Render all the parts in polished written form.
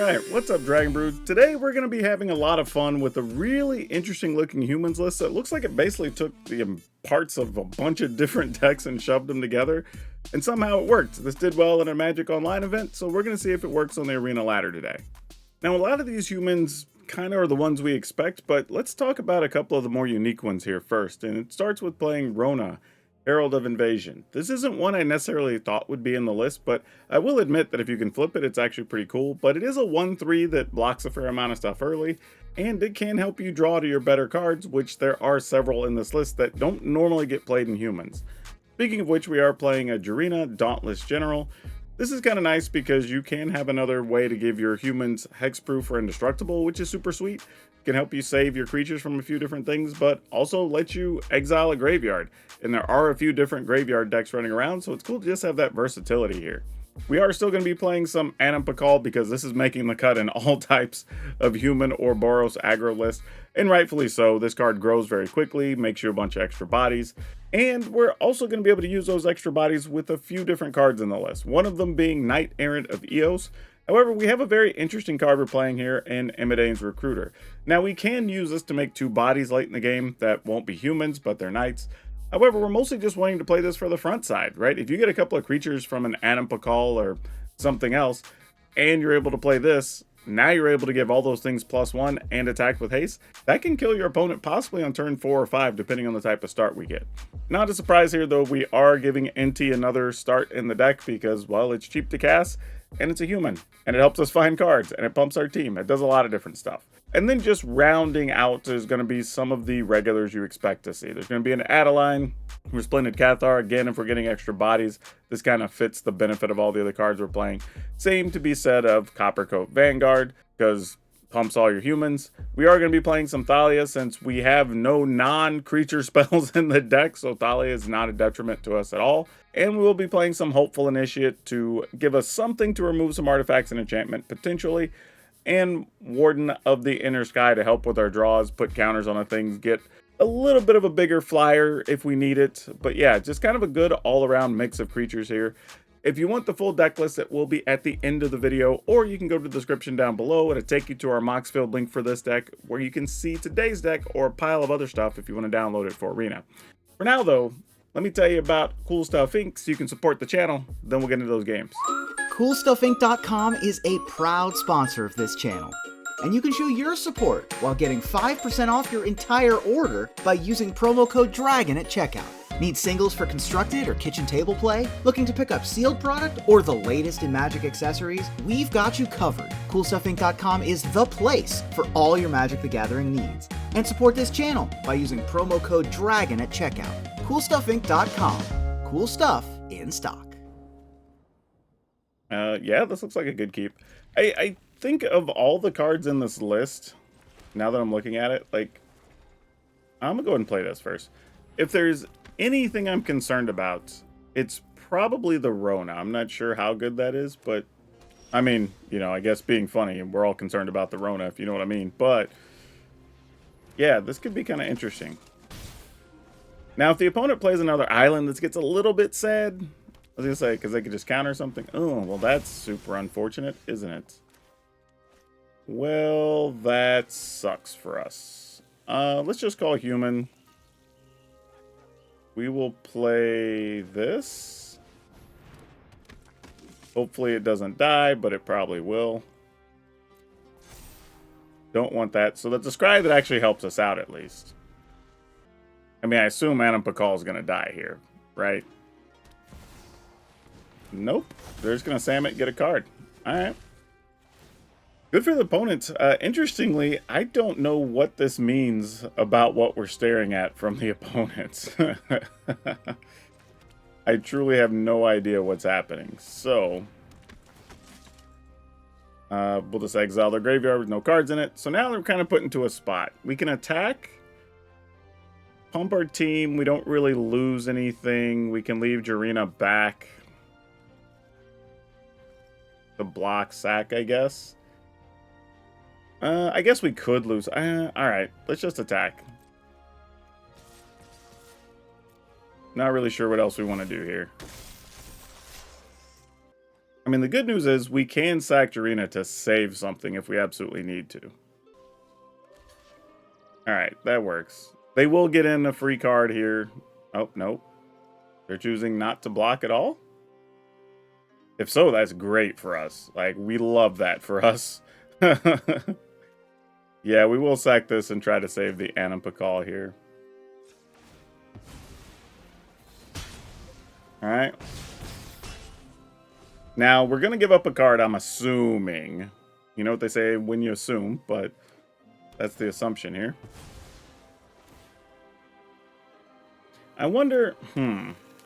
Alright, what's up Dragon Brood? Today we're going to be having a lot of fun with a really interesting looking humans list that looks like it basically took the parts of a bunch of different decks and shoved them together, and somehow it worked. This did well in a Magic Online event, so we're going to see if it works on the Arena ladder today. Now a lot of these humans kind of are the ones we expect, but let's talk about a couple of the more unique ones here first, and it starts with playing Rona, Herald of Invasion. This isn't one I necessarily thought would be in the list, but I will admit that if you can flip it, it's actually pretty cool. But it is a 1/3 that blocks a fair amount of stuff early, and it can help you draw to your better cards, which there are several in this list that don't normally get played in humans. Speaking of which, we are playing a Jarina Dauntless General. This is kind of nice because you can have another way to give your humans hexproof or indestructible, which is super sweet. Can help you save your creatures from a few different things, but also lets you exile a graveyard. And there are a few different graveyard decks running around, so it's cool to just have that versatility here. We are still going to be playing some Anampakal because this is making the cut in all types of human or Boros aggro lists, and rightfully so. This card grows very quickly, makes you a bunch of extra bodies, and we're also going to be able to use those extra bodies with a few different cards in the list, one of them being Knight Errant of Eos. However, we have a very interesting card we're playing here in Emidane's Recruiter. Now, we can use this to make two bodies late in the game that won't be humans, but they're knights. However, we're mostly just wanting to play this for the front side, right? If you get a couple of creatures from an Anampakal or something else, and you're able to play this, now you're able to give all those things +1 and attack with haste. That can kill your opponent possibly on turn 4 or 5, depending on the type of start we get. Not a surprise here, though, we are giving NT another start in the deck because, well, it's cheap to cast, and it's a human, and it helps us find cards, and it pumps our team. It does a lot of different stuff. And then just rounding out is going to be some of the regulars you expect to see. There's going to be an Adeline, Resplendent Cathar. Again, if we're getting extra bodies, this kind of fits the benefit of all the other cards we're playing. Same to be said of Coppercoat Vanguard, because pumps all your humans. We are going to be playing some Thalia since we have no non-creature spells in the deck, so Thalia is not a detriment to us at all. And we will be playing some Hopeful Initiate to give us something to remove some artifacts and enchantment potentially, and Warden of the Inner Sky to help with our draws, put counters on things, get a little bit of a bigger flyer if we need it. But yeah, just kind of a good all-around mix of creatures here. If you want the full deck list, it will be at the end of the video, or you can go to the description down below. It'll take you to our Moxfield link for this deck, where you can see today's deck or a pile of other stuff if you want to download it for Arena. For now, though, let me tell you about Cool Stuff Inc. so you can support the channel, then we'll get into those games. CoolStuffInc.com is a proud sponsor of this channel, and you can show your support while getting 5% off your entire order by using promo code DRAGON at checkout. Need singles for constructed or kitchen table play? Looking to pick up sealed product or the latest in Magic accessories? We've got you covered. CoolStuffInc.com is the place for all your Magic the Gathering needs. And support this channel by using promo code DRAGON at checkout. CoolStuffInc.com. Cool stuff in stock. Yeah, this looks like a good keep. I think of all the cards in this list, now that I'm looking at it, like, I'm gonna go ahead and play this first. If there's anything I'm concerned about, it's probably the Rona. I'm not sure how good that is, but I mean, you know, I guess being funny, we're all concerned about the Rona, if you know what I mean. But yeah, this could be kind of interesting. Now, if the opponent plays another island, this gets a little bit sad. I was gonna say, because they could just counter something. Oh, well, that's super unfortunate, isn't it? Well, that sucks for us. Let's just call human. We will play this. Hopefully it doesn't die, but it probably will. Don't want that. So that's a scry that actually helps us out at least. I mean, I assume Anampakal is going to die here, right? Nope. They're just going to Sam it and get a card. All right. Good for the opponents. Interestingly, I don't know what this means about what we're staring at from the opponents. I truly have no idea what's happening. So, we'll just exile their graveyard with no cards in it. So now they're kind of put into a spot. We can attack, pump our team. We don't really lose anything. We can leave Jarina back. The block sack, I guess. I guess we could lose. Alright, let's just attack. Not really sure what else we want to do here. I mean, the good news is we can sack Arena to save something if we absolutely need to. Alright, that works. They will get in a free card here. Oh, nope. They're choosing not to block at all? If so, that's great for us. Like, we love that for us. Yeah, we will sack this and try to save the Animpakal here. Alright. Now, we're going to give up a card, I'm assuming. You know what they say when you assume, but that's the assumption here. I wonder,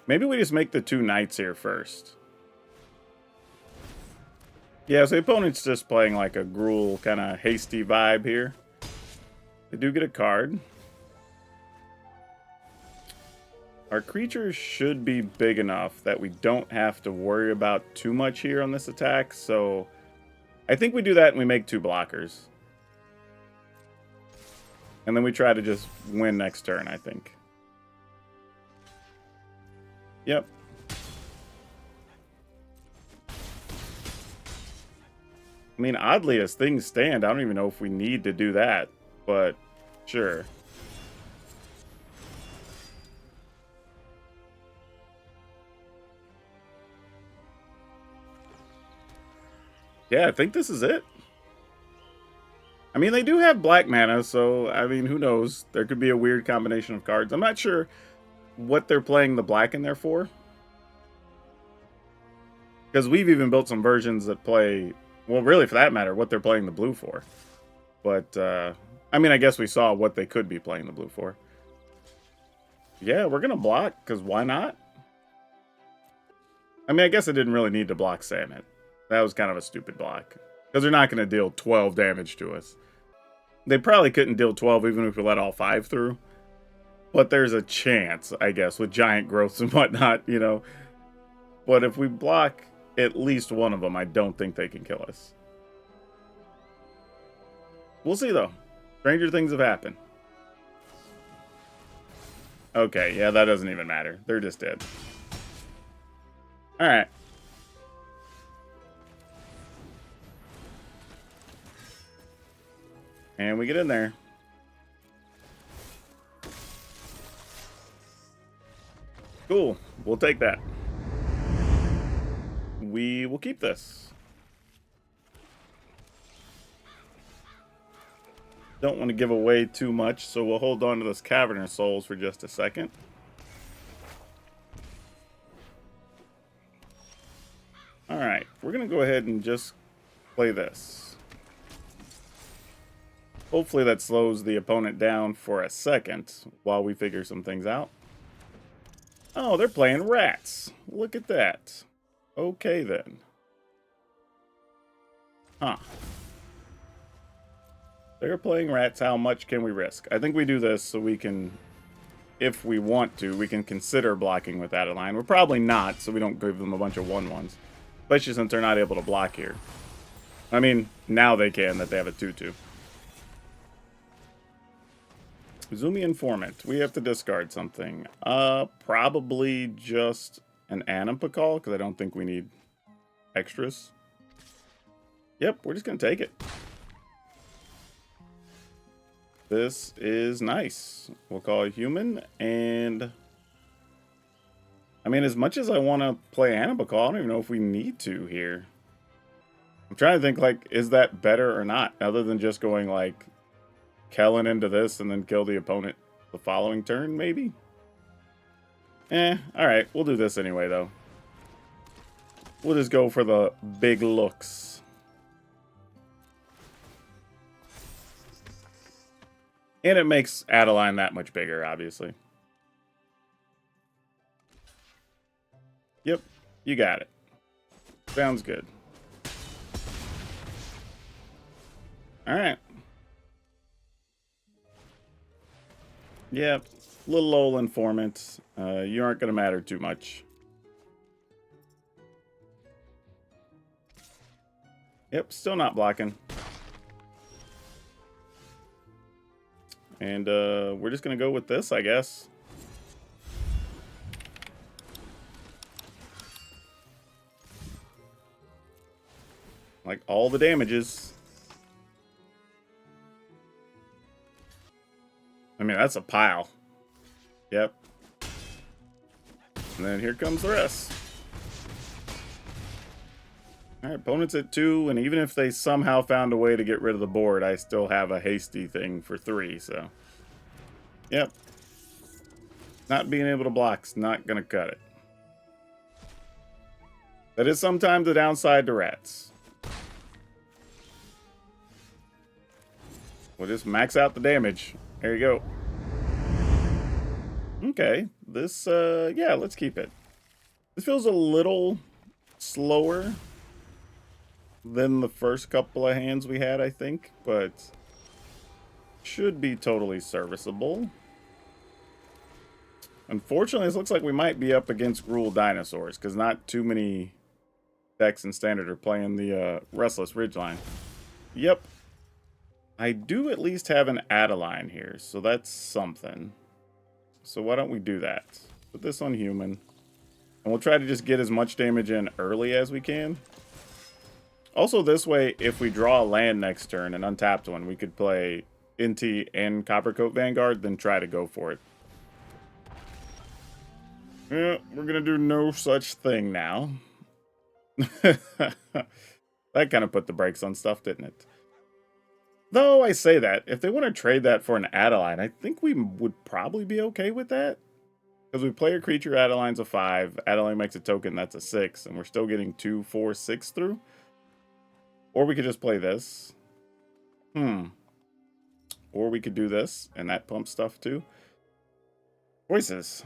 maybe we just make the 2 knights here first. Yeah, so the opponent's just playing like a Gruul kind of hasty vibe here. They do get a card. Our creatures should be big enough that we don't have to worry about too much here on this attack, so I think we do that and we make 2 blockers. And then we try to just win next turn, I think. Yep. I mean, oddly, as things stand, I don't even know if we need to do that, but sure. Yeah, I think this is it. I mean, they do have black mana, so, I mean, who knows? There could be a weird combination of cards. I'm not sure what they're playing the black in there for. Because we've even built some versions that play, well, really, for that matter, what they're playing the blue for. But, I mean, I guess we saw what they could be playing the blue for. Yeah, we're going to block, because why not? I mean, I guess I didn't really need to block Samet. That was kind of a stupid block. Because they're not going to deal 12 damage to us. They probably couldn't deal 12 even if we let all 5 through. But there's a chance, I guess, with giant growths and whatnot, you know. But if we block at least one of them, I don't think they can kill us. We'll see, though. Stranger things have happened. Okay, yeah, that doesn't even matter. They're just dead. Alright. And we get in there. Cool. We'll take that. We will keep this. Don't want to give away too much, so we'll hold on to this Cavernous Souls for just a second. Alright, we're going to go ahead and just play this. Hopefully that slows the opponent down for a second while we figure some things out. Oh, they're playing rats. Look at that. Okay, then. Huh. They're playing rats. How much can we risk? I think we do this so we can, if we want to, we can consider blocking with that line. We're probably not, so we don't give them a bunch of 1/1s. Especially since they're not able to block here. I mean, now they can, that they have a 2/2. Zoomy Informant. We have to discard something. Probably just an Animpakal, because I don't think we need extras. Yep, we're just going to take it. This is nice. We'll call it human, and I mean, as much as I want to play Animpakal, I don't even know if we need to here. I'm trying to think, like, is that better or not, other than just going, like, Kellen into this and then kill the opponent the following turn, maybe? Alright, we'll do this anyway, though. We'll just go for the big looks. And it makes Adeline that much bigger, obviously. Yep, you got it. Sounds good. Alright. Yeah, little old informant. You aren't going to matter too much. Yep, still not blocking. And we're just going to go with this, I guess. Like all the damages. I mean, that's a pile. Yep. And then here comes the rest. Alright, opponent's at 2, and even if they somehow found a way to get rid of the board, I still have a hasty thing for 3, so. Yep. Not being able to block's not gonna cut it. That is sometimes the downside to rats. We'll just max out the damage. There you go. Okay, this, yeah, let's keep it. This feels a little slower than the first couple of hands we had, I think, but should be totally serviceable. Unfortunately, this looks like we might be up against Gruul Dinosaurs, because not too many decks in Standard are playing the Restless Ridgeline. Yep. I do at least have an Adeline here, so that's something. So why don't we do that? Put this on human. And we'll try to just get as much damage in early as we can. Also, this way, if we draw a land next turn, an untapped one, we could play NT and Coppercoat Vanguard, then try to go for it. Yeah, we're going to do no such thing now. That kind of put the brakes on stuff, didn't it? Though I say that, if they want to trade that for an Adeline, I think we would probably be okay with that. Because we play a creature, Adeline's a 5, Adeline makes a token, that's a 6, and we're still getting 2, 4, 6 through. Or we could just play this. Or we could do this, and that pumps stuff too. Choices.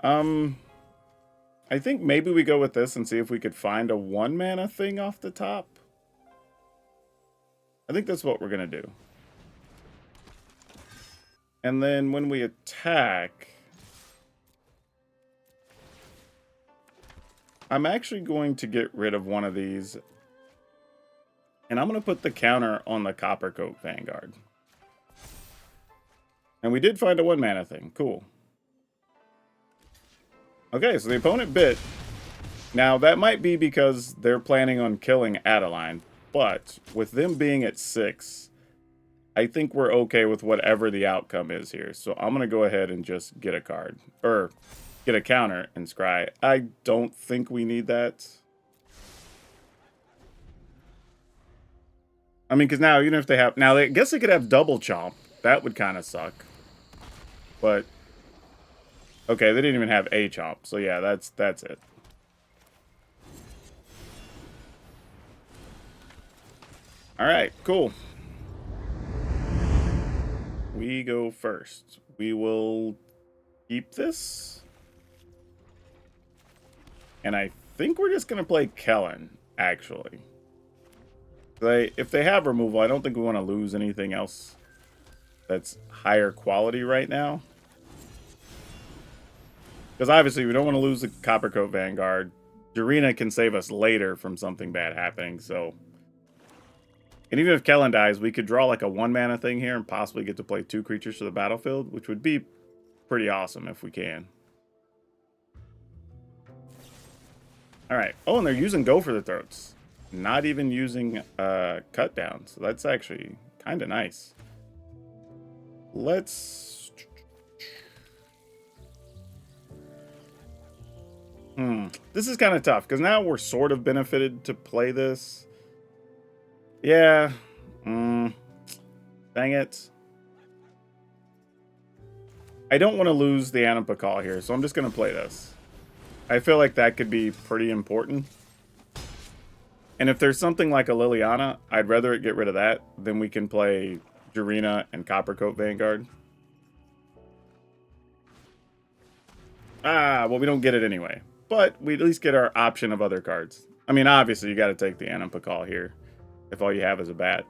I think maybe we go with this and see if we could find a 1 mana thing off the top. I think that's what we're going to do. And then when we attack, I'm actually going to get rid of one of these. And I'm going to put the counter on the Coppercoat Vanguard. And we did find a 1 mana thing. Cool. Okay, so the opponent bit. Now, that might be because they're planning on killing Adeline. But with them being at 6, I think we're okay with whatever the outcome is here. So I'm going to go ahead and just get a card. Or get a counter and scry. I don't think we need that. I mean, because now, even if they have... Now, I guess they could have double chomp. That would kind of suck. But... Okay, they didn't even have a chomp. So yeah, that's it. Alright, cool. We go first. We will keep this. And I think we're just going to play Kellen, actually. If they have removal, I don't think we want to lose anything else that's higher quality right now. Because obviously we don't want to lose the Coppercoat Vanguard. Jarina can save us later from something bad happening, so... And even if Kellen dies, we could draw like a 1 mana thing here and possibly get to play 2 creatures to the battlefield, which would be pretty awesome if we can. Alright. Oh, and they're using Go for the Throats. Not even using Cut Down, so that's actually kind of nice. Let's... This is kind of tough, because now we're sort of benefited to play this. Yeah. Dang it. I don't want to lose the Anapakal here, so I'm just going to play this. I feel like that could be pretty important. And if there's something like a Liliana, I'd rather it get rid of that than we can play Jarina and Coppercoat Vanguard. Well, we don't get it anyway. But we at least get our option of other cards. I mean, obviously, you got to take the Anapakal here. If all you have is a bat.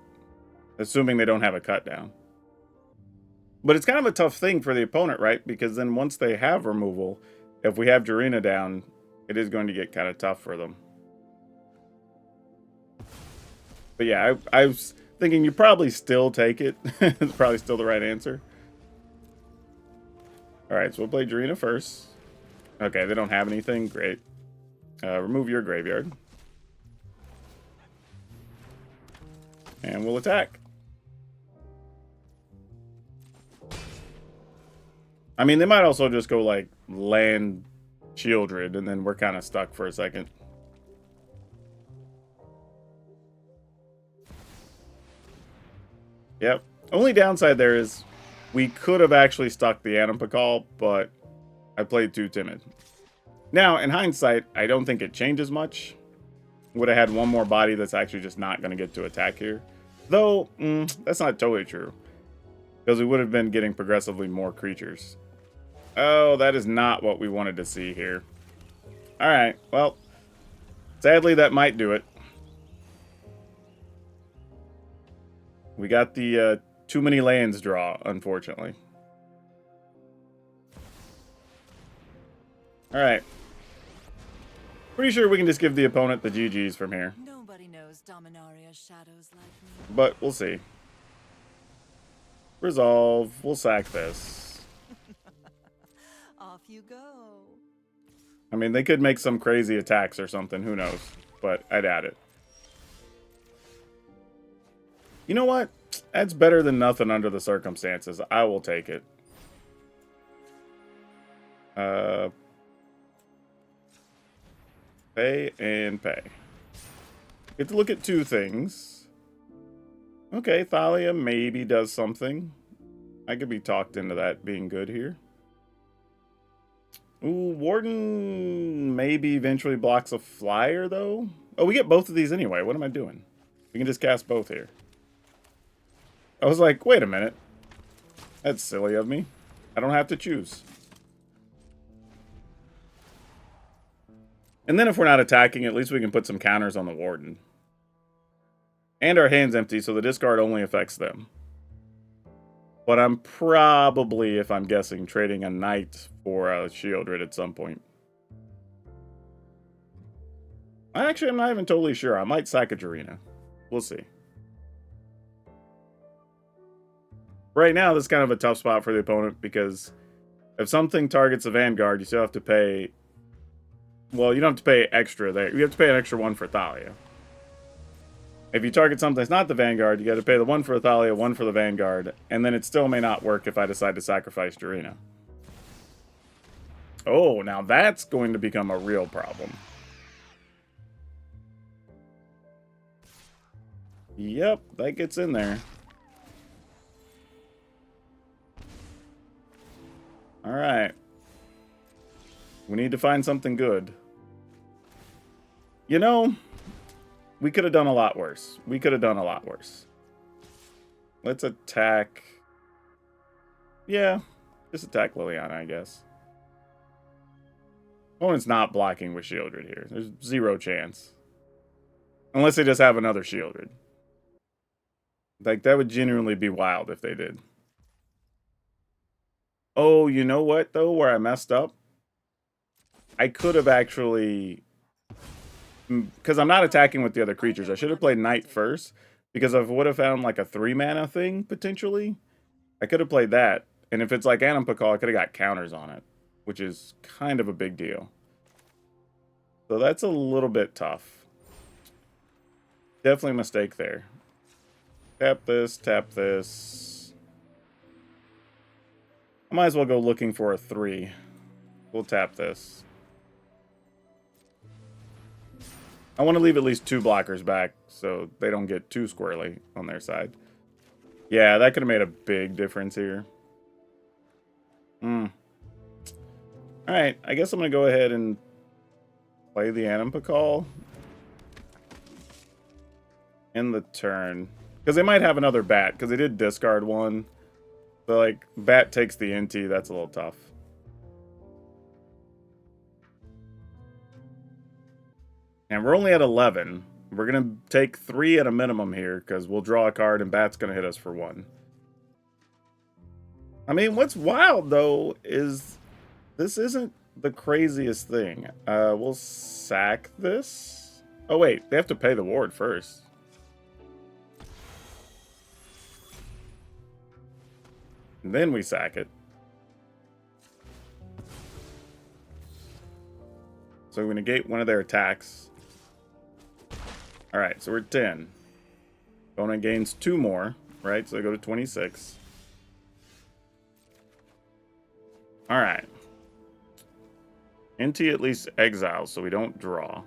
Assuming they don't have a cut down. But it's kind of a tough thing for the opponent, right? Because then once they have removal, if we have Jarina down, it is going to get kind of tough for them. But yeah, I was thinking you probably still take it. It's probably still the right answer. Alright, so we'll play Jarina first. Okay, they don't have anything. Great. Remove your graveyard. And we'll attack. I mean, they might also just go like land Shieldred, and then we're kind of stuck for a second. Yep. Only downside there is we could have actually stuck the Animpakal, but I played too timid. Now, in hindsight, I don't think it changes much. Would have had one more body that's actually just not going to get to attack here. Though, that's not totally true. Because we would have been getting progressively more creatures. Oh, that is not what we wanted to see here. Alright, well, sadly that might do it. We got the too many lands draw, unfortunately. Alright. Pretty sure we can just give the opponent the GGs from here. Nobody knows Dominaria's shadows like me. But we'll see. Resolve. We'll sack this. Off you go. I mean, they could make some crazy attacks or something. Who knows? But I doubt it. You know what? That's better than nothing under the circumstances. I will take it. Pay and pay. Get to look at two things. Okay, Thalia maybe does something. I could be talked into that being good here. Ooh, Warden maybe eventually blocks a flyer, though. Oh, we get both of these anyway. What am I doing? We can just cast both here. I was like, wait a minute. That's silly of me. I don't have to choose. And then if we're not attacking, at least we can put some counters on the Warden. And our hand's empty, so the discard only affects them. But I'm probably, if I'm guessing, trading a Knight for a Shieldred at some point. Actually, I'm not even totally sure. I might sack a Jarina. We'll see. Right now, this is kind of a tough spot for the opponent because if something targets a Vanguard, you still have to pay... Well, you don't have to pay extra there. You have to pay an extra one for Thalia. If you target something that's not the Vanguard, you got to pay the one for Thalia, one for the Vanguard, and then it still may not work if I decide to sacrifice Jarina. Oh, now that's going to become a real problem. Yep, that gets in there. Alright. We need to find something good. You know, we could have done a lot worse. We could have done a lot worse. Let's attack... Yeah, just attack Liliana, I guess. Opponent's not blocking with Shieldred here. There's zero chance. Unless they just have another Shieldred. Like, that would genuinely be wild if they did. Oh, you know what, though, where I messed up? I could have actually... Because I'm not attacking with the other creatures. I should have played Knight first. Because I would have found, like, a 3-mana thing, potentially. I could have played that. And if it's like Animpakal, I could have got counters on it. Which is kind of a big deal. So that's a little bit tough. Definitely a mistake there. Tap this, tap this. I might as well go looking for a 3. We'll tap this. I want to leave at least 2 blockers back so they don't get too squirrely on their side. Yeah, that could have made a big difference here. Alright, I guess I'm going to go ahead and play the Animpakal in the turn. Because they might have another Bat, because they did discard one. So, like, Bat takes the NT, that's a little tough. And we're only at 11. We're going to take 3 at a minimum here, because we'll draw a card and Bat's going to hit us for 1. I mean, what's wild, though, is this isn't the craziest thing. We'll sack this. Oh, wait, they have to pay the ward first. And then we sack it. So we negate one of their attacks. Alright, so we're 10. Opponent gains 2 more, right? So they go to 26. Alright. NT at least exiles, so we don't draw.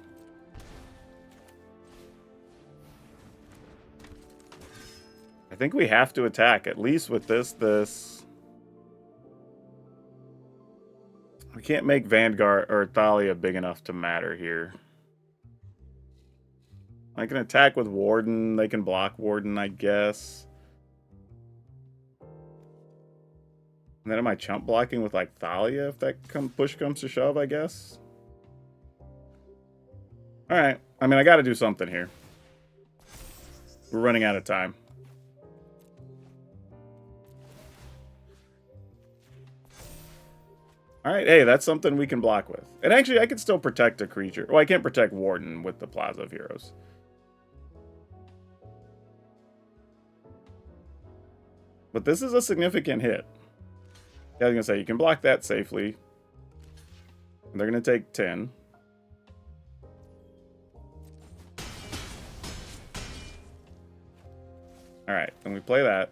I think we have to attack, at least with this. We can't make Vanguard or Thalia big enough to matter here. I can attack with Warden. They can block Warden, I guess. And then am I chump blocking with, like, Thalia if that push comes to shove, I guess? Alright. I mean, I gotta do something here. We're running out of time. Alright, hey, that's something we can block with. And actually, I can still protect a creature. Well, I can't protect Warden with the Plaza of Heroes. But this is a significant hit. Yeah, I was going to say, you can block that safely. And they're going to take 10. Alright, then we play that.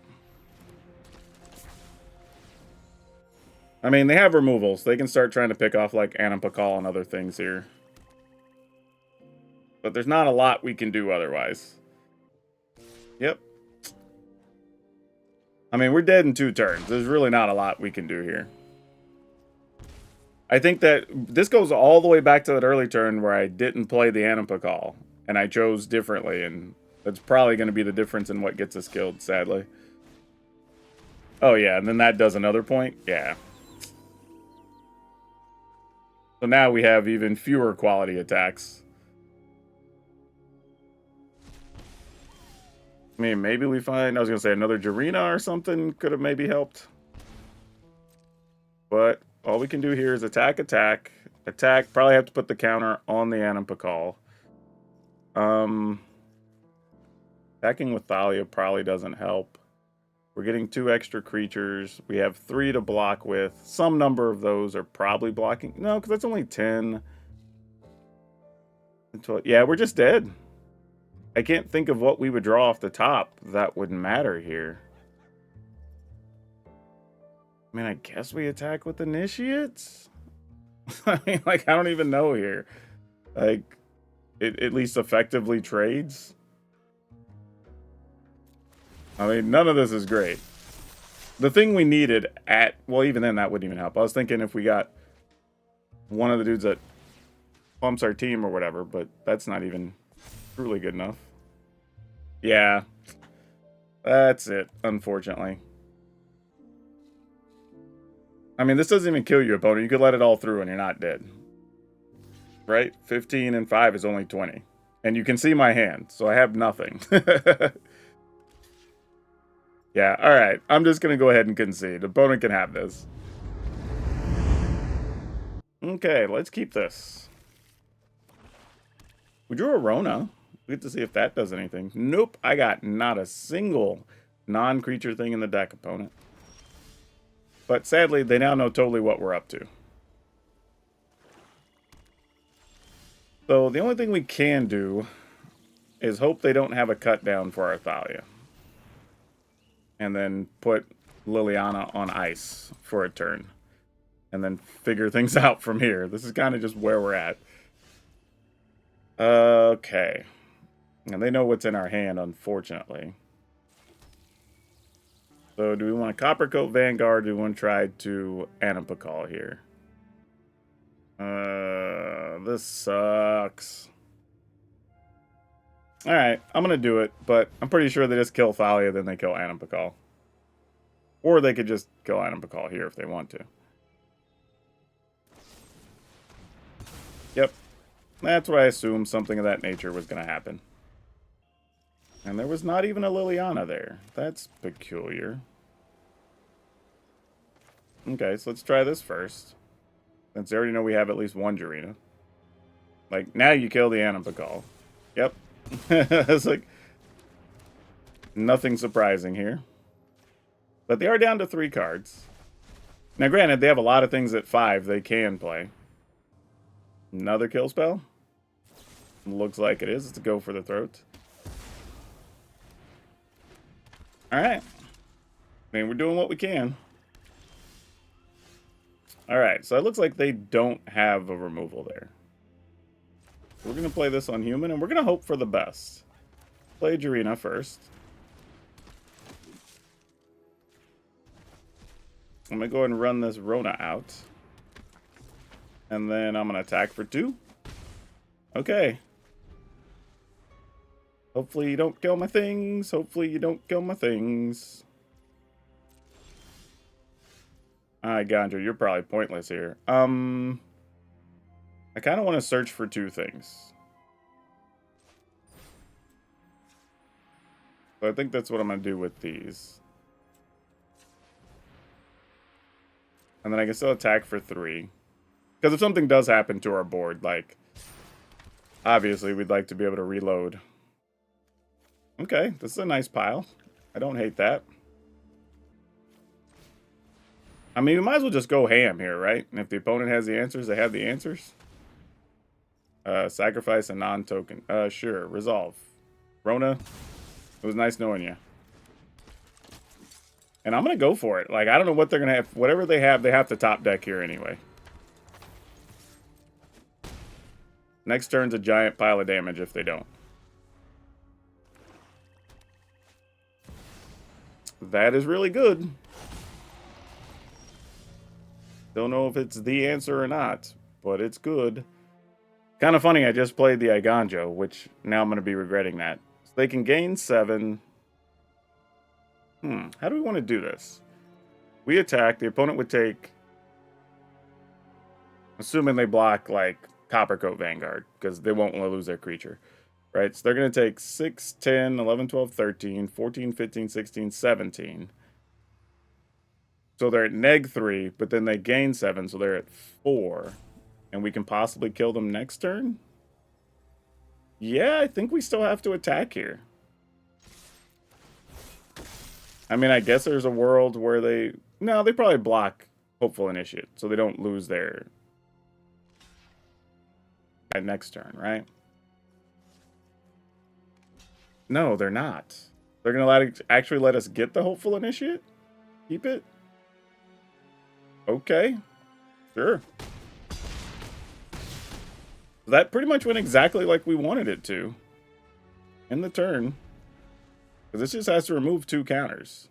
I mean, they have removals. They can start trying to pick off, like, Anampakal and other things here. But there's not a lot we can do otherwise. Yep. I mean, we're dead in 2 turns. There's really not a lot we can do here. I think that this goes all the way back to that early turn where I didn't play the Anampakal. And I chose differently, and that's probably going to be the difference in what gets us killed, sadly. Oh, yeah, and then that does another point? Yeah. So now we have even fewer quality attacks. I mean, maybe we find, I was going to say another Jarina or something could have maybe helped. But all we can do here is attack, attack, attack. Probably have to put the counter on the Anampakal. Attacking with Thalia probably doesn't help. We're getting 2 extra creatures. We have 3 to block with. Some number of those are probably blocking. No, because that's only 10. Yeah, we're just dead. I can't think of what we would draw off the top that would matter here. I mean, I guess we attack with Initiates? I mean, like, I don't even know here. Like, it at least effectively trades. I mean, none of this is great. The thing we needed at... Well, even then, that wouldn't even help. I was thinking if we got one of the dudes that pumps our team or whatever, but that's not even truly good enough. Yeah. That's it, unfortunately. I mean, this doesn't even kill your opponent. You could let it all through and you're not dead. Right? 15 and 5 is only 20. And you can see my hand, so I have nothing. Yeah, alright. I'm just going to go ahead and concede. Opponent can have this. Okay, let's keep this. We drew a Rona. We get to see if that does anything. Nope, I got not a single non-creature thing in the deck, opponent. But sadly, they now know totally what we're up to. So the only thing we can do is hope they don't have a cut down for our Thalia. And then put Liliana on ice for a turn. And then figure things out from here. This is kind of just where we're at. Okay. And they know what's in our hand, unfortunately. So do we want to Copper Coat Vanguard? Do we want to try to Anampakal here? This sucks. Alright, I'm going to do it, but I'm pretty sure they just kill Thalia, then they kill Anampakal. Or they could just kill Anampakal here if they want to. Yep. That's what I assumed something of that nature was going to happen. And there was not even a Liliana there. That's peculiar. Okay, so let's try this first. Since they already know we have at least one Jarina. Like, now you kill the Anampakal. Yep. It's like nothing surprising here. But they are down to 3 cards. Now, granted, they have a lot of things at 5 they can play. Another kill spell? Looks like it is. It's a go for the throat. Alright. I mean, we're doing what we can. Alright, so it looks like they don't have a removal there. We're going to play this on human, and we're going to hope for the best. Play Arena first. I'm going to go ahead and run this Rona out. And then I'm going to attack for 2. Okay. Hopefully you don't kill my things. Hopefully you don't kill my things. Alright, Gandra, you're probably pointless here. I kind of want to search for 2 things. So I think that's what I'm going to do with these. And then I can still attack for 3. Because if something does happen to our board, like, obviously we'd like to be able to reload. Okay, this is a nice pile. I don't hate that. I mean, we might as well just go ham here, right? And if the opponent has the answers, they have the answers. Sacrifice a non-token. Sure. Resolve. Rona, it was nice knowing you. And I'm going to go for it. Like, I don't know what they're going to have. Whatever they have to top deck here anyway. Next turn's a giant pile of damage if they don't. That is really good. Don't know if it's the answer or not, but it's good. Kind of funny, I just played the Iganjo, which now I'm going to be regretting that. So they can gain 7. How do we want to do this? We attack, the opponent would take... Assuming they block, like, Coppercoat Vanguard, because they won't want to lose their creature. Right, so they're going to take 6, 10, 11, 12, 13, 14, 15, 16, 17. So they're at -3, but then they gain 7, so they're at 4. And we can possibly kill them next turn? Yeah, I think we still have to attack here. I mean, I guess there's a world where they... No, they probably block Hopeful Initiate, so they don't lose their... next turn, right? No, they're not. They're going to actually let us get the Hopeful Initiate? Keep it? Okay. Sure. That pretty much went exactly like we wanted it to. In the turn. Because this just has to remove 2 counters.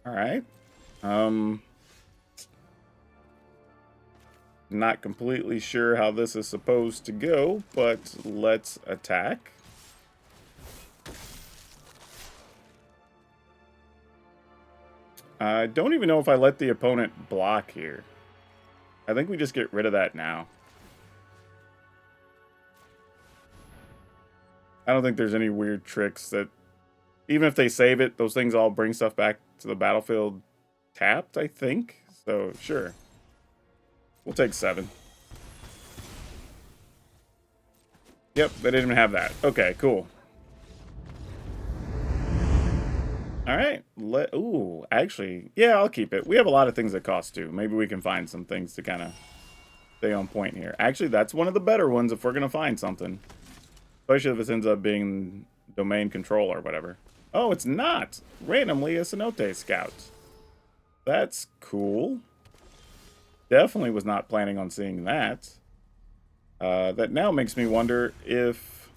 Alright. Not completely sure how this is supposed to go, but let's attack. I don't even know if I let the opponent block here. I think we just get rid of that now. I don't think there's any weird tricks that... Even if they save it, those things all bring stuff back to the battlefield tapped, I think. So, sure. We'll take 7. Yep, they didn't even have that. Okay, cool. Alright. Ooh, actually, yeah, I'll keep it. We have a lot of things that cost 2. Maybe we can find some things to kind of stay on point here. Actually, that's one of the better ones if we're going to find something. Especially if this ends up being domain control or whatever. Oh, it's not! Randomly a Cenote Scout. That's cool. Definitely was not planning on seeing that. That now makes me wonder if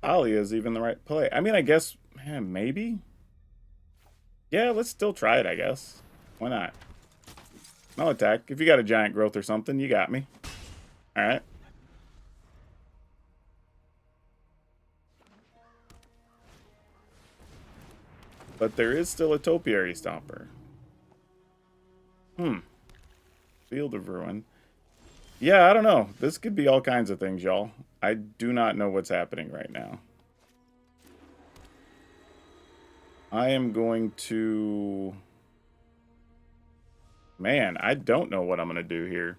Alia is even the right play. I mean, I guess, man, maybe? Yeah, let's still try it, I guess. Why not? I'll attack. If you got a giant growth or something, you got me. Alright. But there is still a Topiary Stomper. Field of Ruin. Yeah, I don't know. This could be all kinds of things, y'all. I do not know what's happening right now. I am going to... Man, I don't know what I'm going to do here.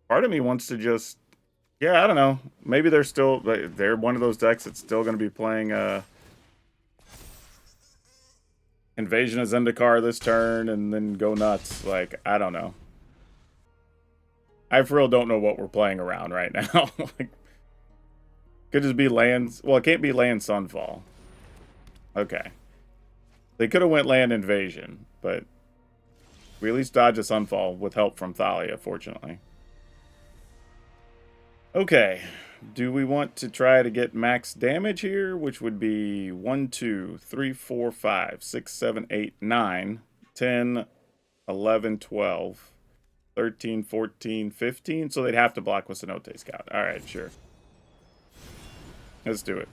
Part of me wants to just... Yeah, I don't know. Maybe they're still... They're one of those decks that's still going to be playing... Invasion of Zendikar this turn and then go nuts. Like, I don't know. I for real don't know what we're playing around right now. Like, Could just be land. Well, it can't be land Sunfall. Okay. They could have went land invasion, but we at least dodged a Sunfall with help from Thalia, fortunately. Okay. Do we want to try to get max damage here, which would be 1, 2, 3, 4, 5, 6, 7, 8, 9, 10, 11, 12, 13, 14, 15? So they'd have to block with Cenote Scout. Alright, sure. Let's do it.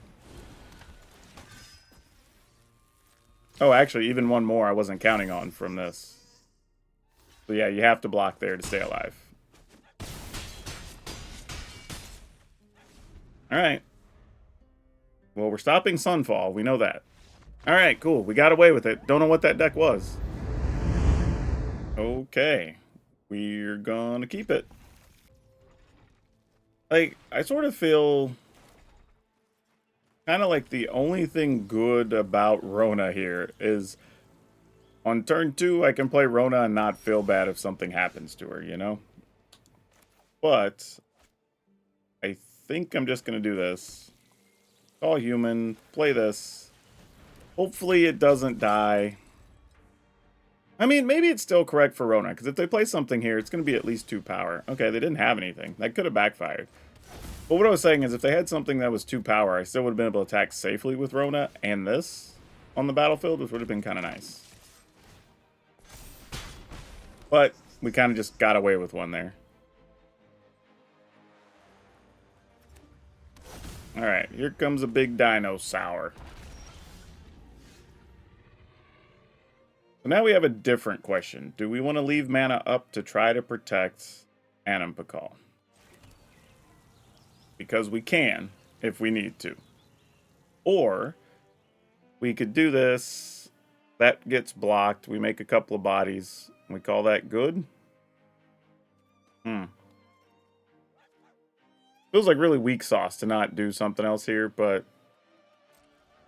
Oh, actually, even one more I wasn't counting on from this. So yeah, you have to block there to stay alive. Alright. Well, we're stopping Sunfall. We know that. Alright, cool. We got away with it. Don't know what that deck was. Okay. We're gonna keep it. Like, I sort of feel kind of like the only thing good about Rona here is on turn 2, I can play Rona and not feel bad if something happens to her, you know? But I think I'm just going to do this. Call human, play this. Hopefully it doesn't die. I mean, maybe it's still correct for Rona, because if they play something here, it's going to be at least 2 power. Okay, they didn't have anything. That could have backfired. But what I was saying is if they had something that was 2 power, I still would have been able to attack safely with Rona and this on the battlefield, which would have been kind of nice. But we kind of just got away with one there. Alright, here comes a big Dinosaur. So now we have a different question. Do we want to leave mana up to try to protect Anampakal? Because we can, if we need to. Or, we could do this. That gets blocked. We make a couple of bodies. We call that good? Feels like really weak sauce to not do something else here, but...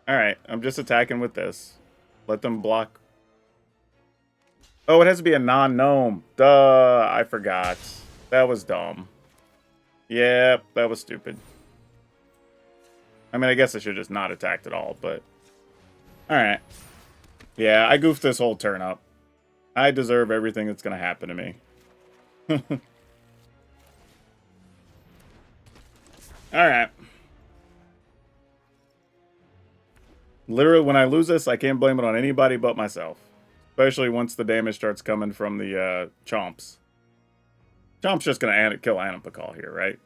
Alright, I'm just attacking with this. Let them block. Oh, it has to be a non-gnome. Duh, I forgot. That was dumb. Yep, that was stupid. I mean, I guess I should have just not attacked at all, but... Alright. Yeah, I goofed this whole turn up. I deserve everything that's going to happen to me. Alright. Literally, when I lose this, I can't blame it on anybody but myself. Especially once the damage starts coming from the Chomps. Chomp's just going to kill Anampakal here, right?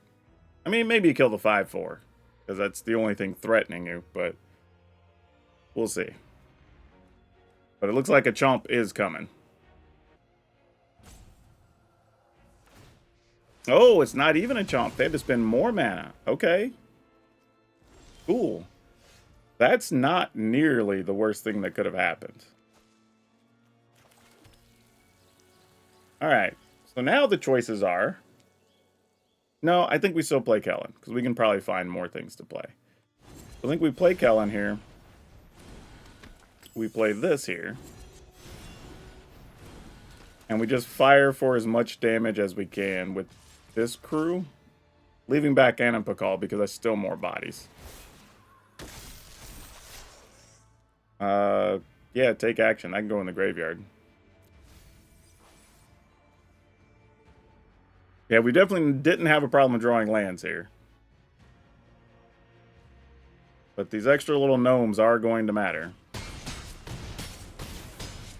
I mean, maybe kill the 5/4. Because that's the only thing threatening you, but... We'll see. But it looks like a Chomp is coming. Oh, it's not even a Chomp. They had to spend more mana. Okay. Cool. That's not nearly the worst thing that could have happened. Alright. So now the choices are... No, I think we still play Kellen. Because we can probably find more things to play. I think we play Kellen here. We play this here. And we just fire for as much damage as we can with this crew, leaving back Anampakal because there's still more bodies. Yeah, take action. I can go in the graveyard. Yeah, we definitely didn't have a problem drawing lands here. But these extra little gnomes are going to matter.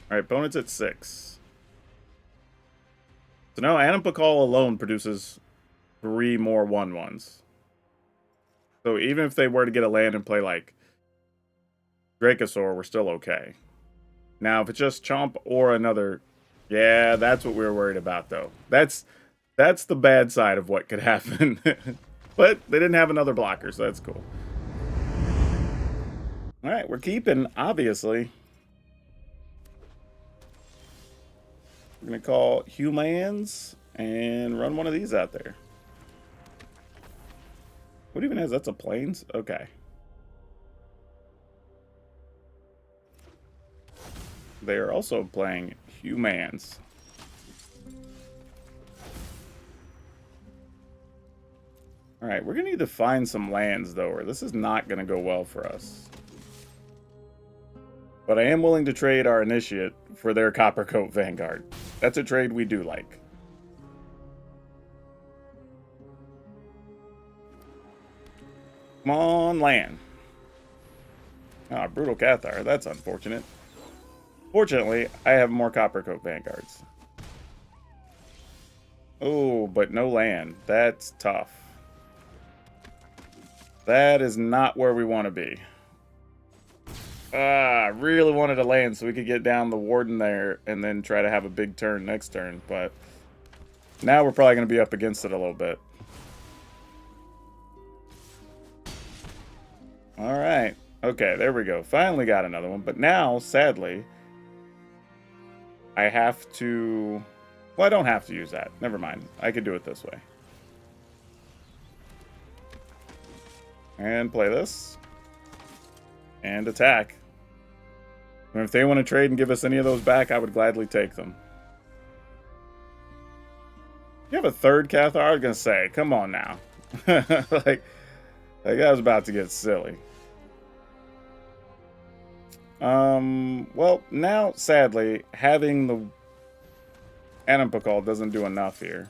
Alright, opponent's at 6. So now Anampakal alone produces 3 more 1/1s. So even if they were to get a land and play like Dracosaur, we're still okay. Now if it's just Chomp or another... Yeah, that's what we were worried about though. That's the bad side of what could happen. But they didn't have another blocker, so that's cool. Alright, we're keeping, obviously. We're going to call Humans and run one of these out there. What even is that's a plains? Okay. They are also playing Humans. Alright, we're going to need to find some lands, though, or this is not going to go well for us. But I am willing to trade our Initiate for their Coppercoat Vanguard. That's a trade we do like. Come on, land. Ah, Brutal Cathar. That's unfortunate. Fortunately, I have more Coppercoat Vanguards. Oh, but no land. That's tough. That is not where we want to be. I really wanted a land so we could get down the Warden there and then try to have a big turn next turn, but now we're probably going to be up against it a little bit. Alright. Okay, there we go. Finally got another one, but now, sadly, I have to... Well, I don't have to use that. Never mind. I could do it this way. And play this. And attack. And if they want to trade and give us any of those back, I would gladly take them. You have a third Cathar? I was going to say, come on now. like I was about to get silly. Well, now, sadly, having the Animpokal doesn't do enough here.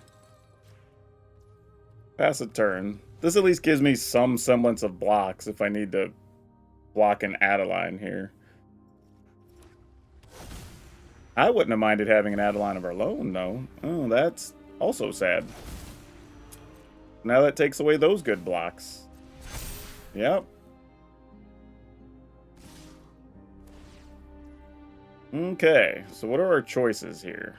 Pass a turn. This at least gives me some semblance of blocks if I need to block an Adeline here. I wouldn't have minded having an Adeline of our own, though. Oh, that's also sad. Now that takes away those good blocks. Yep. Okay, so what are our choices here?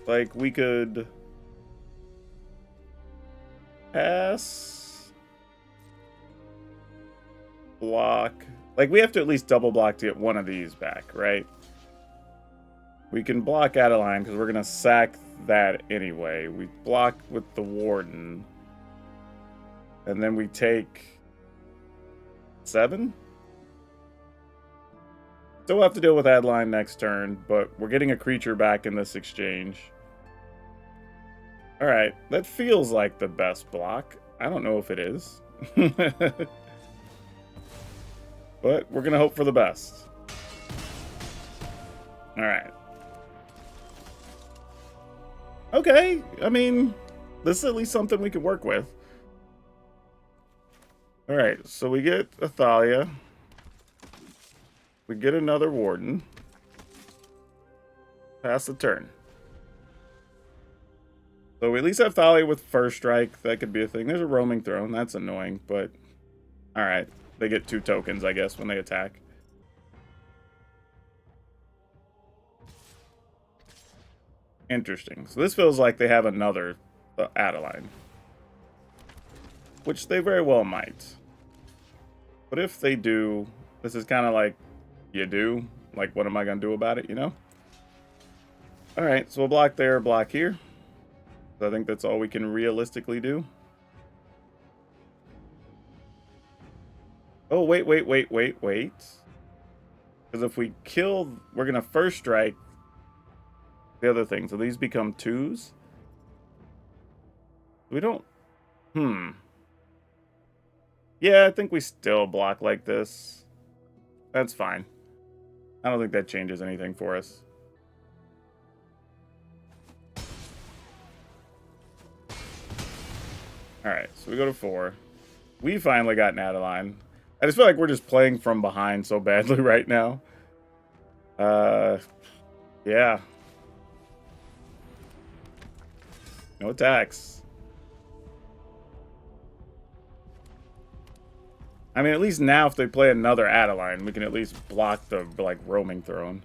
Like, we could pass, block. Like, we have to at least double block to get one of these back, right? We can block Adeline because we're going to sack that anyway. We block with the Warden. And then we take 7? Still have to deal with Adeline next turn, but we're getting a creature back in this exchange. Alright, that feels like the best block. I don't know if it is. But we're going to hope for the best. Alright. Okay, I mean, this is at least something we can work with. Alright, so we get Athalia. We get another Warden. Pass the turn. So we at least have Thalia with First Strike. That could be a thing. There's a Roaming Throne. That's annoying, but... Alright. They get 2 tokens, I guess, when they attack. Interesting. So this feels like they have another Adeline. Which they very well might. But if they do, this is kind of like, you do? Like, what am I going to do about it, you know? Alright, so we'll block there, block here. So I think that's all we can realistically do. Oh, wait. Because if we kill, we're going to First Strike the other thing. So these become 2s. We don't... Yeah, I think we still block like this. That's fine. I don't think that changes anything for us. Alright, so we go to 4. We finally got an Adeline. I just feel like we're just playing from behind so badly right now. Yeah. No attacks. I mean, at least now if they play another Adeline, we can at least block the, like, Roaming Throne.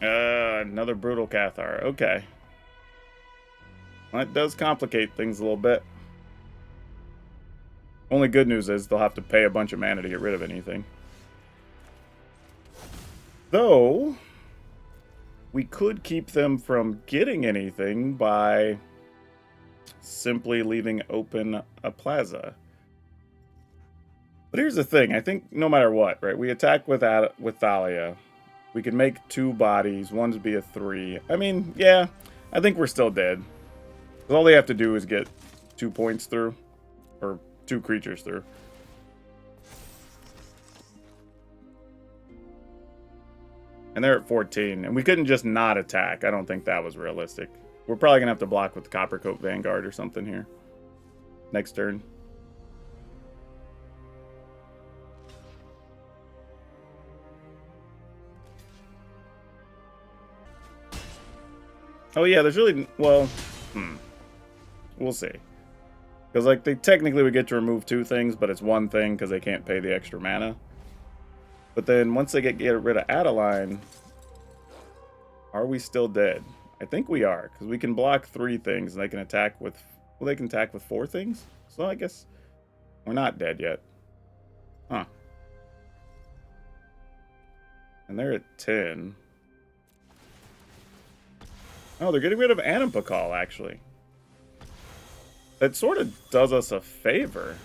Another Brutal Cathar. Okay. That does complicate things a little bit. Only good news is they'll have to pay a bunch of mana to get rid of anything. Though, we could keep them from getting anything by simply leaving open a plaza. But here's the thing. I think no matter what, right? We attack with Thalia. We can make 2 bodies. One's be a 3. I mean, yeah, I think we're still dead. All they have to do is get 2 points through. Or 2 creatures through. And they're at 14. And we couldn't just not attack. I don't think that was realistic. We're probably going to have to block with Coppercoat Vanguard or something here. Next turn. Oh yeah, there's really... Well, we'll see. Because, like, they technically would get to remove 2 things, but it's 1 thing because they can't pay the extra mana. But then once they get rid of Adeline, are we still dead? I think we are, because we can block 3 things and they can attack with... Well, they can attack with 4 things? So I guess we're not dead yet. Huh. And they're at 10. Oh, they're getting rid of Animpakal, actually. That sort of does us a favor.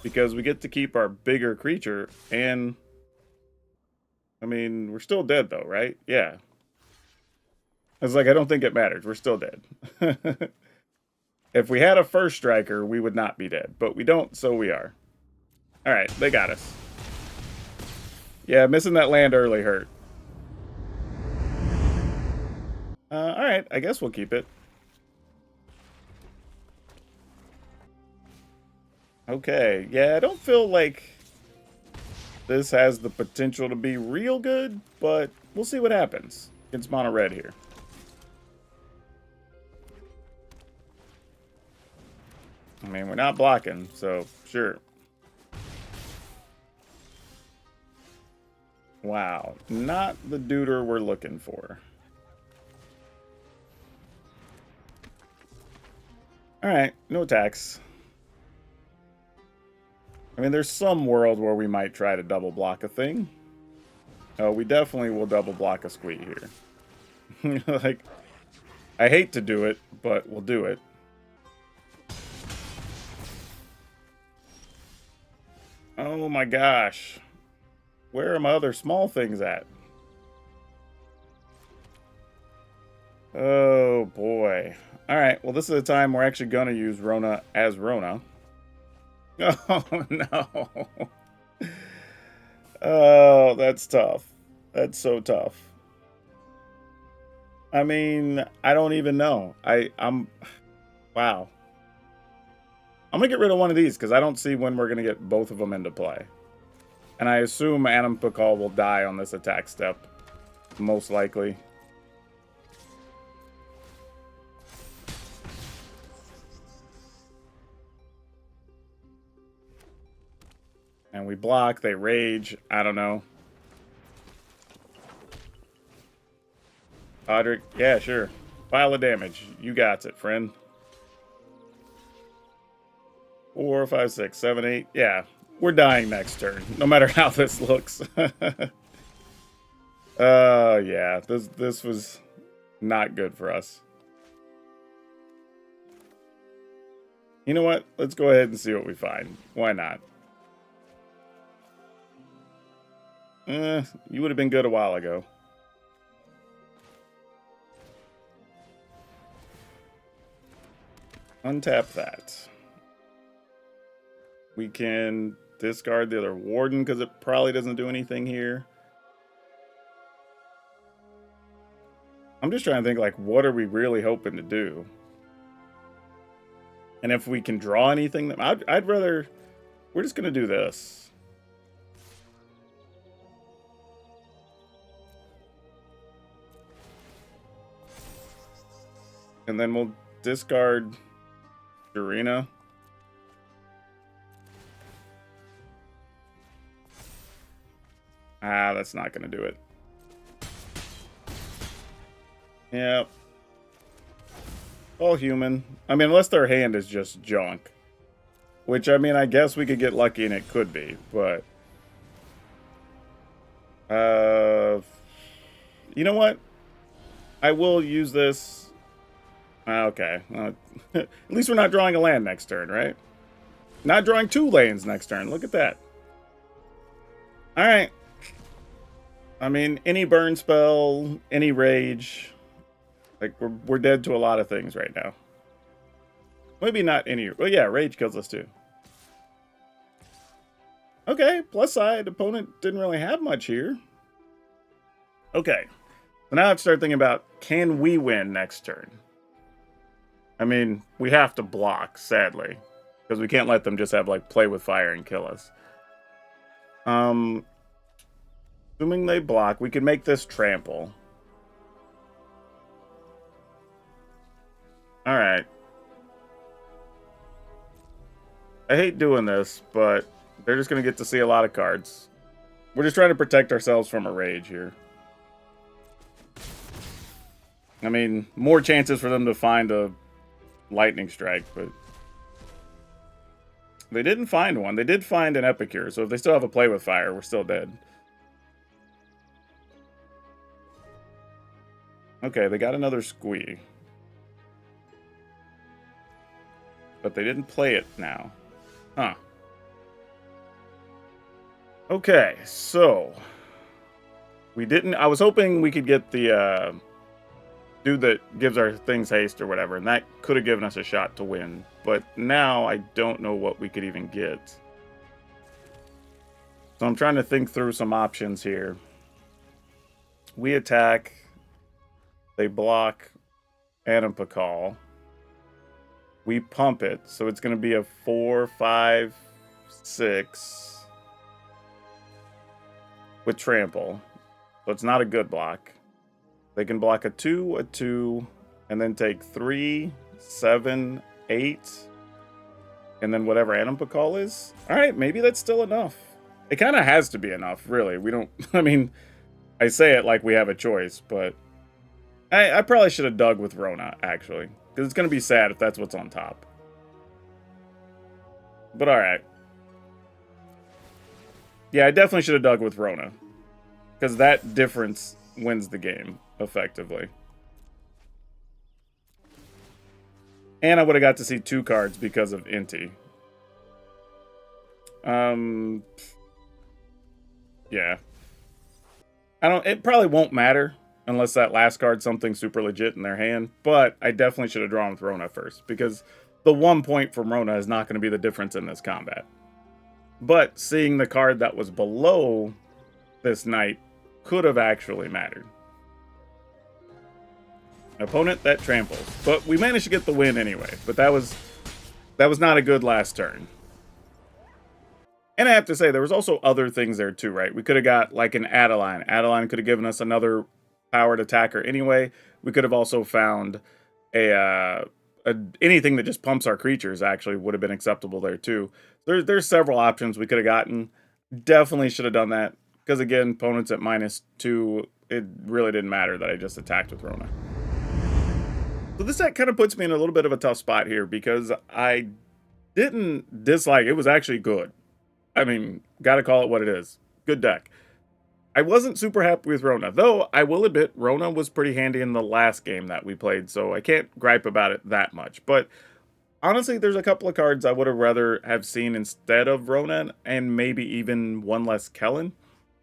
Because we get to keep our bigger creature, and... I mean, we're still dead, though, right? Yeah. I was like, I don't think it matters. We're still dead. If we had a first striker, we would not be dead. But we don't, so we are. Alright, they got us. Yeah, missing that land early hurt. Alright, I guess we'll keep it. Okay, yeah, I don't feel like this has the potential to be real good, but we'll see what happens against mono red here. I mean, we're not blocking, so sure. Wow, not the duder we're looking for. Alright, no attacks. I mean, there's some world where we might try to double block a thing. Oh, we definitely will double block a squee here. Like, I hate to do it, but we'll do it. Oh my gosh. Where are my other small things at? Oh boy. Alright, well this is the time we're actually going to use Rona as Rona. Oh no. Oh, that's tough. That's so tough. I mean, I don't even know. I'm wow. I'm gonna get rid of one of these because I don't see when we're gonna get both of them into play. And I assume Animpakal will die on this attack step. Most likely. And we block, they rage, I don't know. PowrDragn, yeah, sure. Pile of damage. You got it, friend. 4, 5, 6, 7, 8. Yeah, we're dying next turn, no matter how this looks. Yeah, this was not good for us. You know what? Let's go ahead and see what we find. Why not? You would have been good a while ago. Untap that. We can discard the other Warden because it probably doesn't do anything here. I'm just trying to think, like, what are we really hoping to do? And if we can draw anything, I'd rather... We're just going to do this. And then we'll discard Arena. Ah, that's not going to do it. Yep. All human. I mean, unless their hand is just junk. Which, I mean, I guess we could get lucky and it could be, but... You know what? I will use this... Okay. At least we're not drawing a land next turn, right? Not drawing 2 lanes next turn. Look at that. Alright. I mean, any burn spell, any rage. Like, we're dead to a lot of things right now. Maybe not any. Well, yeah, rage kills us too. Okay, plus side, opponent didn't really have much here. Okay, so now I have to start thinking about, can we win next turn? I mean, we have to block, sadly, because we can't let them just have, like, play with fire and kill us. Assuming they block, we can make this trample. Alright. I hate doing this, but they're just going to get to see a lot of cards. We're just trying to protect ourselves from a rage here. I mean, more chances for them to find a lightning strike, but they didn't find one. They did find an Epicure, so if they still have a play with fire, we're still dead. Okay, they got another Squee. But they didn't play it now. Huh. Okay, so we didn't. I was hoping we could get the dude that gives our things haste or whatever, and that could have given us a shot to win. But now I don't know what we could even get. So I'm trying to think through some options here. We attack. They block Anampakal. We pump it, so it's going to be a 4, 5, 6 with trample. So it's not a good block. They can block a 2, and then take 3, 7, 8, and then whatever Anampakal is. All right, maybe that's still enough. It kind of has to be enough, really. We don't, I mean, I say it like we have a choice, but I probably should have dug with Rona, actually. Because it's going to be sad if that's what's on top. But alright. Yeah, I definitely should have dug with Rona. Because that difference wins the game, effectively. And I would have got to see 2 cards because of Inti. Yeah. It probably won't matter. Unless that last card's something super legit in their hand. But I definitely should have drawn with Rona first. Because the 1 point from Rona is not going to be the difference in this combat. But seeing the card that was below this knight could have actually mattered. Opponent, that tramples. But we managed to get the win anyway. But that was not a good last turn. And I have to say, there was also other things there too, right? We could have got like an Adeline. Adeline could have given us another powered attacker anyway. We could have also found anything that just pumps our creatures actually would have been acceptable there too. There's several options we could have gotten. Definitely should have done that. Because again, opponents at -2, it really didn't matter that I just attacked with Rona. So this deck kind of puts me in a little bit of a tough spot here because I didn't dislike it. It was actually good. I mean, gotta call it what it is. Good deck. I wasn't super happy with Rona, though I will admit Rona was pretty handy in the last game that we played, so I can't gripe about it that much. But honestly, there's a couple of cards I would have rather have seen instead of Rona, and maybe even one less Kellen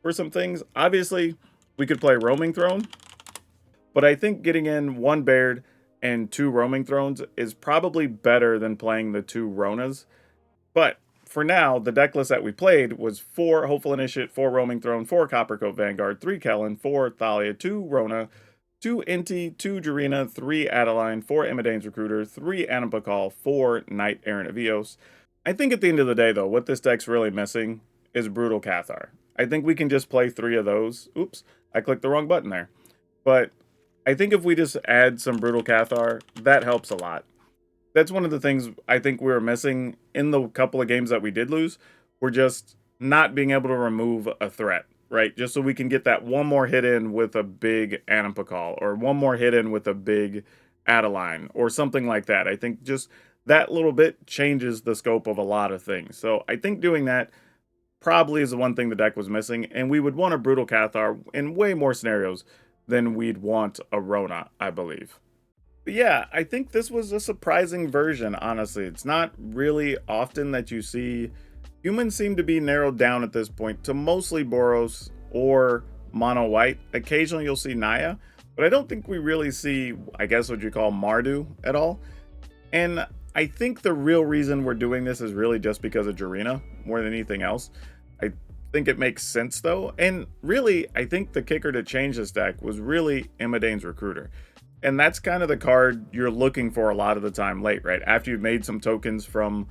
for some things. Obviously, we could play Roaming Throne, but I think getting in 1 Baird and 2 Roaming Thrones is probably better than playing the 2 Ronas. But for now, the deck list that we played was 4 Hopeful Initiate, 4 Roaming Throne, 4 Coppercoat Vanguard, 3 Kellen, 4 Thalia, 2 Rona, 2 Inti, 2 Jarina, 3 Adeline, 4 Emidane's Recruiter, 3 Anampakal, 4 Knight Errant of Eos. I think at the end of the day, though, what this deck's really missing is Brutal Cathar. I think we can just play 3 of those. Oops, I clicked the wrong button there. But I think if we just add some Brutal Cathar, that helps a lot. That's one of the things I think we were missing in the couple of games that we did lose. We're just not being able to remove a threat, right? Just so we can get that one more hit in with a big Anampakal, or one more hit in with a big Adeline, or something like that. I think just that little bit changes the scope of a lot of things. So I think doing that probably is the one thing the deck was missing, and we would want a Brutal Cathar in way more scenarios than we'd want a Rona, I believe. But yeah, I think this was a surprising version, honestly. It's not really often that you see humans seem to be narrowed down at this point to mostly Boros or mono white. Occasionally you'll see Naya, but I don't think we really see, I guess what you call Mardu at all. And I think the real reason we're doing this is really just because of Jarina more than anything else. I think it makes sense though. And really, I think the kicker to change this deck was really Imodane's Recruiter. And that's kind of the card you're looking for a lot of the time late, right? After you've made some tokens from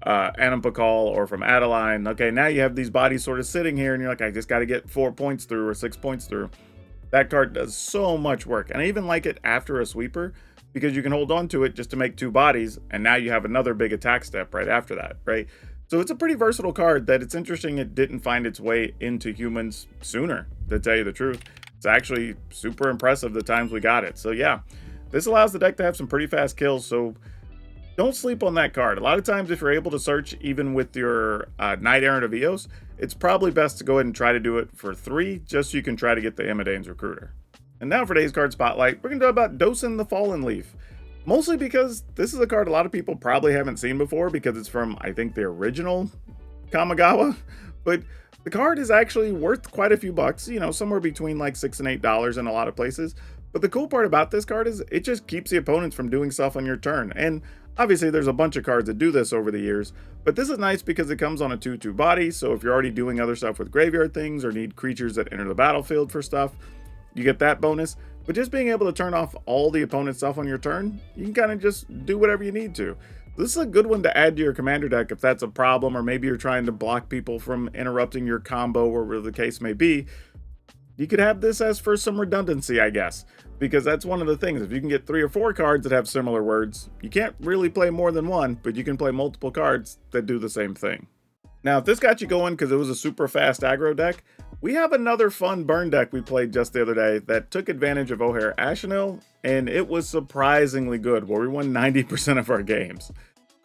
Anampakal or from Adeline. Okay, now you have these bodies sort of sitting here and you're like, I just got to get 4 points through or 6 points through. That card does so much work. And I even like it after a sweeper because you can hold on to it just to make 2 bodies. And now you have another big attack step right after that, right? So it's a pretty versatile card that it's interesting it didn't find its way into humans sooner, to tell you the truth. It's actually super impressive the times we got it. So yeah, this allows the deck to have some pretty fast kills. So don't sleep on that card. A lot of times if you're able to search even with your Knight Errant of Eos, it's probably best to go ahead and try to do it for 3, just so you can try to get the Imodane's Recruiter. And now for today's card spotlight, we're going to talk about Dosin the Fallen Leaf. Mostly because this is a card a lot of people probably haven't seen before because it's from, I think, the original Kamigawa. But the card is actually worth quite a few bucks, you know, somewhere between like $6 and $8 in a lot of places. But the cool part about this card is it just keeps the opponents from doing stuff on your turn. And obviously there's a bunch of cards that do this over the years, but this is nice because it comes on a 2/2 body. So if you're already doing other stuff with graveyard things or need creatures that enter the battlefield for stuff, you get that bonus. But just being able to turn off all the opponent's stuff on your turn, you can kind of just do whatever you need to. This is a good one to add to your commander deck if that's a problem, or maybe you're trying to block people from interrupting your combo or whatever the case may be. You could have this as for some redundancy, I guess, because that's one of the things. If you can get 3 or 4 cards that have similar words, you can't really play more than one, but you can play multiple cards that do the same thing. Now, if this got you going because it was a super fast aggro deck, we have another fun burn deck we played just the other day that took advantage of O'Hare Ashenil, and it was surprisingly good, where we won 90% of our games.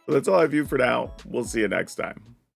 So that's all I have for you for now. We'll see you next time.